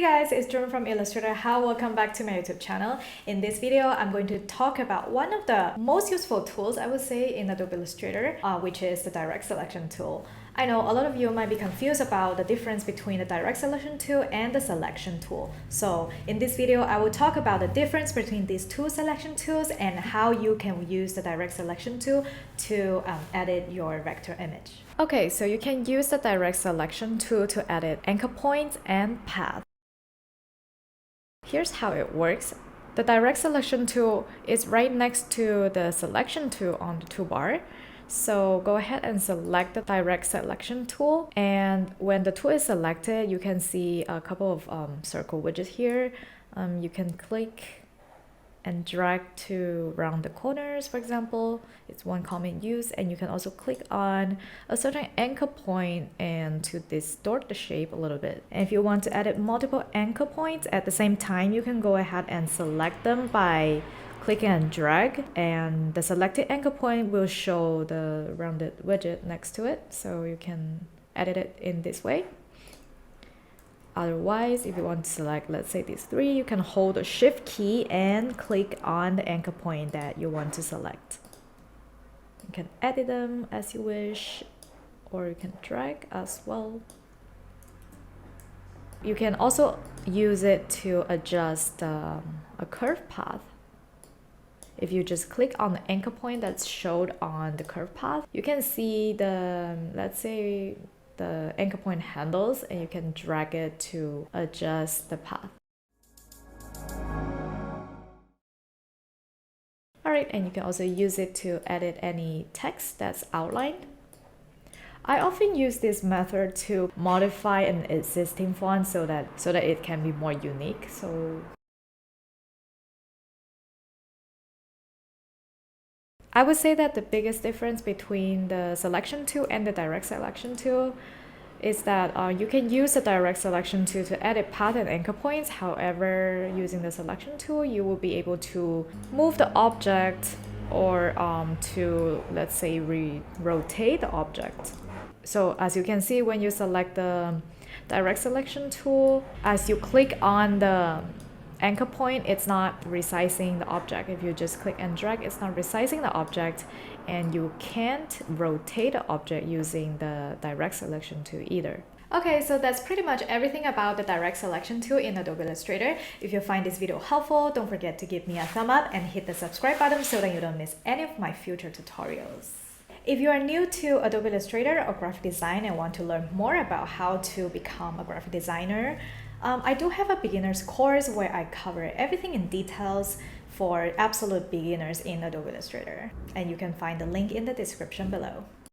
guys, it's Jordan from Illustrator. Welcome back to my YouTube channel. In this video, I'm going to talk about one of the most useful tools I would say in Adobe Illustrator, which is the direct selection tool. I know a lot of you might be confused about the difference between the direct selection tool and the selection tool. So in this video, I will talk about the difference between these two selection tools and how you can use the direct selection tool to edit your vector image. Okay, so you can use the direct selection tool to edit anchor points and paths. Here's how it works. The direct selection tool is right next to the selection tool on the toolbar. So go ahead and select the direct selection tool, and when the tool is selected, you can see a couple of circle widgets here. You can click and drag to round the corners, for example. It's one common use, and you can also click on a certain anchor point and to distort the shape a little bit. And if you want to edit multiple anchor points at the same time, you can go ahead and select them by clicking and drag, and the selected anchor point will show the rounded widget next to it, so you can edit it in this way. Otherwise, if you want to select, let's say these three, you can hold the shift key and click on the anchor point that you want to select. You can edit them as you wish, or you can drag as well. You can also use it to adjust a curve path. If you just click on the anchor point that's showed on the curve path, you can see the, let's say, the anchor point handles, and you can drag it to adjust the path. Alright, and you can also use it to edit any text that's outlined. I often use this method to modify an existing font so that it can be more unique. I would say that the biggest difference between the selection tool and the direct selection tool is that you can use the direct selection tool to edit path and anchor points. However, using the selection tool, you will be able to move the object or to, let's say, rotate the object. So as you can see, when you select the direct selection tool, as you click on the anchor point, it's not resizing the object. If you just click and drag, it's not resizing the object, and you can't rotate the object using the direct selection tool either. Okay, so that's pretty much everything about the direct selection tool in Adobe Illustrator. If you find this video helpful, don't forget to give me a thumb up and hit the subscribe button so that you don't miss any of my future tutorials. If you are new to Adobe Illustrator or graphic design and want to learn more about how to become a graphic designer, I do have a beginner's course where I cover everything in details for absolute beginners in Adobe Illustrator, and you can find the link in the description below.